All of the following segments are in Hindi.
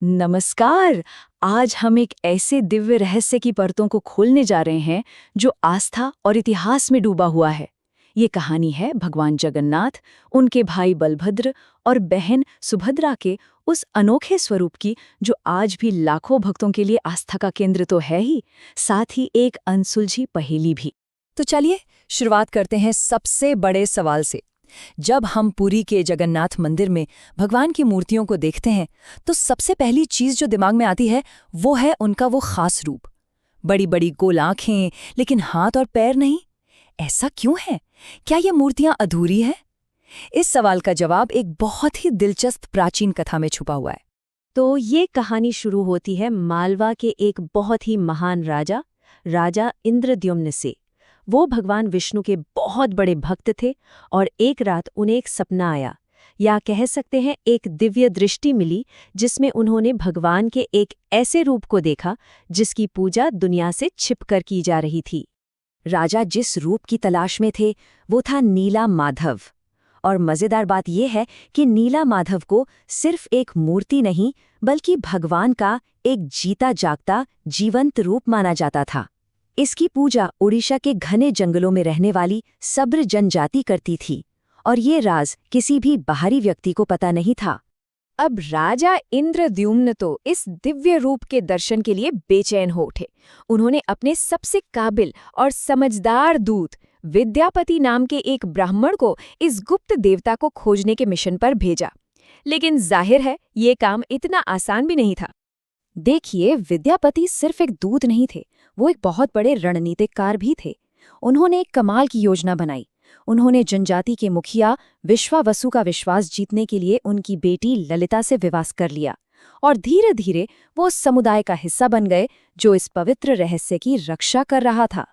नमस्कार। आज हम एक ऐसे दिव्य रहस्य की परतों को खोलने जा रहे हैं जो आस्था और इतिहास में डूबा हुआ है। ये कहानी है भगवान जगन्नाथ, उनके भाई बलभद्र और बहन सुभद्रा के उस अनोखे स्वरूप की जो आज भी लाखों भक्तों के लिए आस्था का केंद्र तो है ही, साथ ही एक अनसुलझी पहेली भी। तो चलिए शुरुआत करते हैं सबसे बड़े सवाल से। जब हम पुरी के जगन्नाथ मंदिर में भगवान की मूर्तियों को देखते हैं तो सबसे पहली चीज जो दिमाग में आती है वो है उनका वो खास रूप। बड़ी बड़ी गोल आंखें लेकिन हाथ और पैर नहीं। ऐसा क्यों है? क्या ये मूर्तियां अधूरी हैं? इस सवाल का जवाब एक बहुत ही दिलचस्प प्राचीन कथा में छुपा हुआ है। तो ये कहानी शुरू होती है मालवा के एक बहुत ही महान राजा इंद्रद्युम्न से। वो भगवान विष्णु के बहुत बड़े भक्त थे और एक रात उन्हें एक सपना आया, या कह सकते हैं एक दिव्य दृष्टि मिली, जिसमें उन्होंने भगवान के एक ऐसे रूप को देखा जिसकी पूजा दुनिया से छिपकर की जा रही थी। राजा जिस रूप की तलाश में थे वो था नीला माधव। और मजेदार बात यह है कि नीला माधव को सिर्फ एक मूर्ति नहीं बल्कि भगवान का एक जीता जागता जीवंत रूप माना जाता था। इसकी पूजा ओडिशा के घने जंगलों में रहने वाली सब्र जनजाति करती थी और ये राज किसी भी बाहरी व्यक्ति को पता नहीं था। अब राजा इंद्रद्युम्न तो इस दिव्य रूप के दर्शन के लिए बेचैन हो उठे। उन्होंने अपने सबसे काबिल और समझदार दूत विद्यापति नाम के एक ब्राह्मण को इस गुप्त देवता को खोजने के मिशन पर भेजा। लेकिन जाहिर है ये काम इतना आसान भी नहीं था। देखिए, विद्यापति सिर्फ एक दूत नहीं थे, वो एक बहुत बड़े रणनीतिकार भी थे। उन्होंने एक कमाल की योजना बनाई। उन्होंने जनजाति के मुखिया विश्वावसु का विश्वास जीतने के लिए उनकी बेटी ललिता से विवाह कर लिया और धीरे धीरे वो उस समुदाय का हिस्सा बन गए जो इस पवित्र रहस्य की रक्षा कर रहा था।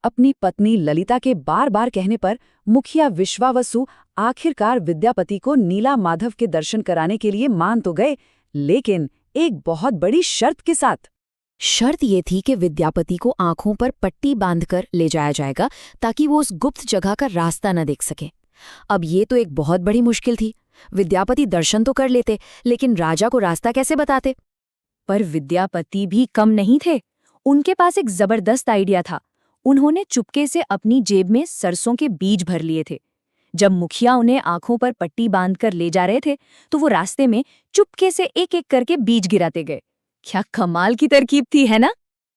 अपनी पत्नी ललिता के बार बार कहने पर मुखिया विश्वावसु आखिरकार विद्यापति को नीला माधव के दर्शन कराने के लिए मान तो गए, लेकिन एक बहुत बड़ी शर्त के साथ। शर्त ये थी कि विद्यापति को आंखों पर पट्टी बांधकर ले जाया जाएगा ताकि वो उस गुप्त जगह का रास्ता न देख सके। अब ये तो एक बहुत बड़ी मुश्किल थी। विद्यापति दर्शन तो कर लेते लेकिन राजा को रास्ता कैसे बताते? पर विद्यापति भी कम नहीं थे। उनके पास एक जबरदस्त आइडिया था। उन्होंने चुपके से अपनी जेब में सरसों के बीज भर लिए थे। जब मुखिया उन्हें आंखों पर पट्टी बांधकर ले जा रहे थे तो वो रास्ते में चुपके से एक एक करके बीज गिराते गए। क्या कमाल की तरकीब थी, है ना?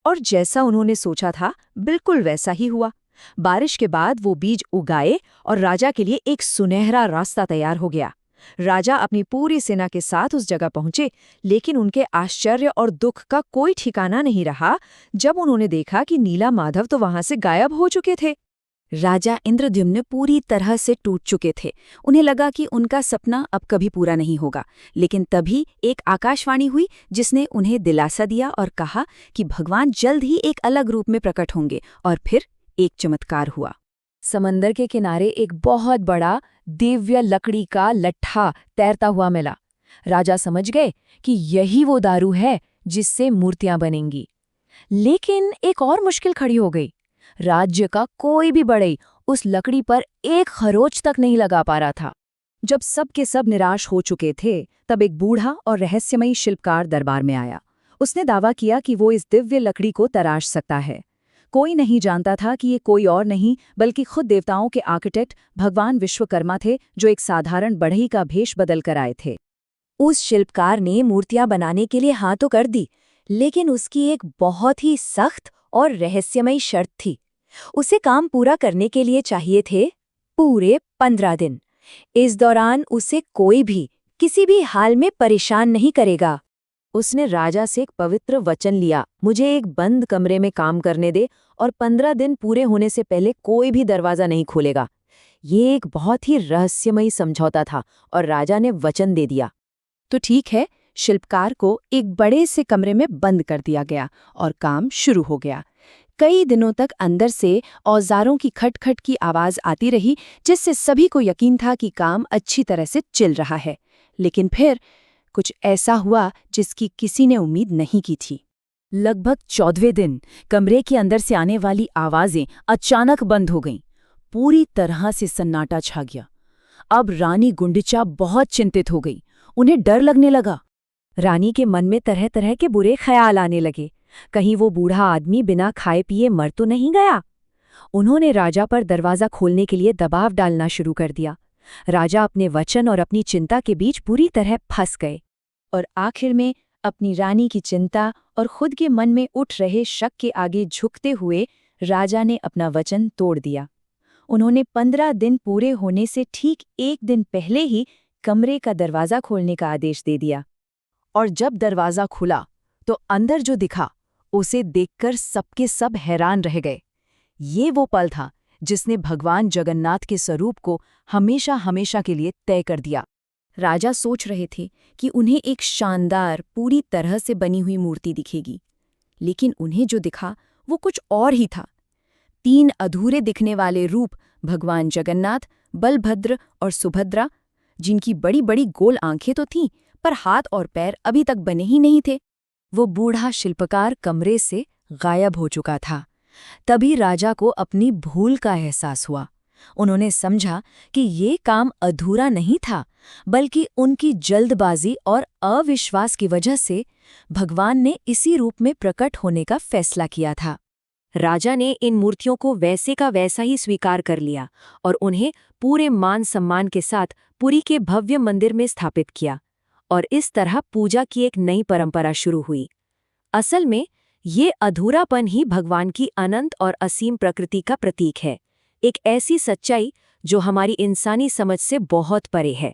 और जैसा उन्होंने सोचा था बिल्कुल वैसा ही हुआ। बारिश के बाद वो बीज उगाए और राजा के लिए एक सुनहरा रास्ता तैयार हो गया। राजा अपनी पूरी सेना के साथ उस जगह पहुंचे, लेकिन उनके आश्चर्य और दुख का कोई ठिकाना नहीं रहा जब उन्होंने देखा कि नीला माधव तो वहां से गायब हो चुके थे। राजा इंद्रद्युम्न पूरी तरह से टूट चुके थे। उन्हें लगा कि उनका सपना अब कभी पूरा नहीं होगा, लेकिन तभी एक आकाशवाणी हुई जिसने उन्हें दिलासा दिया और कहा कि भगवान जल्द ही एक अलग रूप में प्रकट होंगे। और फिर एक चमत्कार हुआ। समंदर के किनारे एक बहुत बड़ा दिव्य लकड़ी का लट्ठा तैरता हुआ मिला। राजा समझ गए कि यही वो दारू है जिससे मूर्तियां बनेंगी। लेकिन एक और मुश्किल खड़ी हो गई। राज्य का कोई भी बढ़ई उस लकड़ी पर एक खरोच तक नहीं लगा पा रहा था। जब सब के सब निराश हो चुके थे तब एक बूढ़ा और रहस्यमयी शिल्पकार दरबार में आया। उसने दावा किया कि वो इस दिव्य लकड़ी को तराश सकता है। कोई नहीं जानता था कि ये कोई और नहीं बल्कि खुद देवताओं के आर्किटेक्ट भगवान विश्वकर्मा थे, जो एक साधारण बढ़ई का भेष बदल कर आए थे। उस शिल्पकार ने मूर्तियां बनाने के लिए हाँ तो कर दी, लेकिन उसकी एक बहुत ही सख्त और रहस्यमयी शर्त थी। उसे काम पूरा करने के लिए चाहिए थे पूरे 15 दिन। इस दौरान उसे कोई भी किसी भी हाल में परेशान नहीं करेगा। उसने राजा से एक पवित्र वचन लिया, मुझे एक बंद कमरे में काम करने दे और 15 दिन पूरे होने से पहले कोई भी दरवाजा नहीं खोलेगा। ये एक बहुत ही रहस्यमयी समझौता था और राजा ने वचन दे दिया। तो ठीक है, शिल्पकार को एक बड़े से कमरे में बंद कर दिया गया और काम शुरू हो गया। कई दिनों तक अंदर से औजारों की खटखट की आवाज आती रही, जिससे सभी को यकीन था कि काम अच्छी तरह से चल रहा है। लेकिन फिर कुछ ऐसा हुआ जिसकी किसी ने उम्मीद नहीं की थी। लगभग 14वें दिन कमरे के अंदर से आने वाली आवाजें अचानक बंद हो गईं। पूरी तरह से सन्नाटा छा गया। अब रानी गुंडिचा बहुत चिंतित हो गई। उन्हें डर लगने लगा। रानी के मन में तरह तरह के बुरे ख्याल आने लगे। कहीं वो बूढ़ा आदमी बिना खाए पिए मर तो नहीं गया। उन्होंने राजा पर दरवाज़ा खोलने के लिए दबाव डालना शुरू कर दिया। राजा अपने वचन और अपनी चिंता के बीच पूरी तरह फंस गए। और आखिर में अपनी रानी की चिंता और खुद के मन में उठ रहे शक के आगे झुकते हुए राजा ने अपना वचन तोड़ दिया। उन्होंने 15 दिन पूरे होने से ठीक 1 दिन पहले ही कमरे का दरवाज़ा खोलने का आदेश दे दिया। और जब दरवाज़ा खुला तो अंदर जो दिखा उसे देखकर सबके सब हैरान रह गए। ये वो पल था जिसने भगवान जगन्नाथ के स्वरूप को हमेशा हमेशा के लिए तय कर दिया। राजा सोच रहे थे कि उन्हें एक शानदार, पूरी तरह से बनी हुई मूर्ति दिखेगी, लेकिन उन्हें जो दिखा वो कुछ और ही था। 3 अधूरे दिखने वाले रूप भगवान जगन्नाथ, बलभद्र और सुभद्रा, जिनकी बड़ी बड़ी गोल आंखें तो थीं, पर हाथ और पैर अभी तक बने ही नहीं थे। वो बूढ़ा शिल्पकार कमरे से गायब हो चुका था। तभी राजा को अपनी भूल का एहसास हुआ। उन्होंने समझा कि ये काम अधूरा नहीं था, बल्कि उनकी जल्दबाजी और अविश्वास की वजह से भगवान ने इसी रूप में प्रकट होने का फैसला किया था। राजा ने इन मूर्तियों को वैसे का वैसा ही स्वीकार कर लिया और उन्हें पूरे मान सम्मान के साथ पुरी के भव्य मंदिर में स्थापित किया, और इस तरह पूजा की एक नई परंपरा शुरू हुई। असल में ये अधूरापन ही भगवान की अनंत और असीम प्रकृति का प्रतीक है, एक ऐसी सच्चाई जो हमारी इंसानी समझ से बहुत परे है।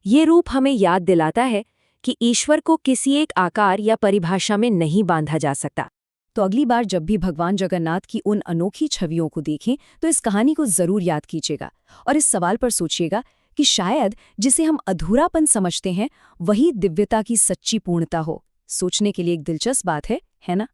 ये रूप हमें याद दिलाता है कि ईश्वर को किसी एक आकार या परिभाषा में नहीं बांधा जा सकता। तो अगली बार जब भी भगवान जगन्नाथ की उन अनोखी छवियों को देखें तो इस कहानी को जरूर याद कीजिएगा और इस सवाल पर सोचिएगा कि शायद जिसे हम अधूरापन समझते हैं वही दिव्यता की सच्ची पूर्णता हो। सोचने के लिए एक दिलचस्प बात है ना?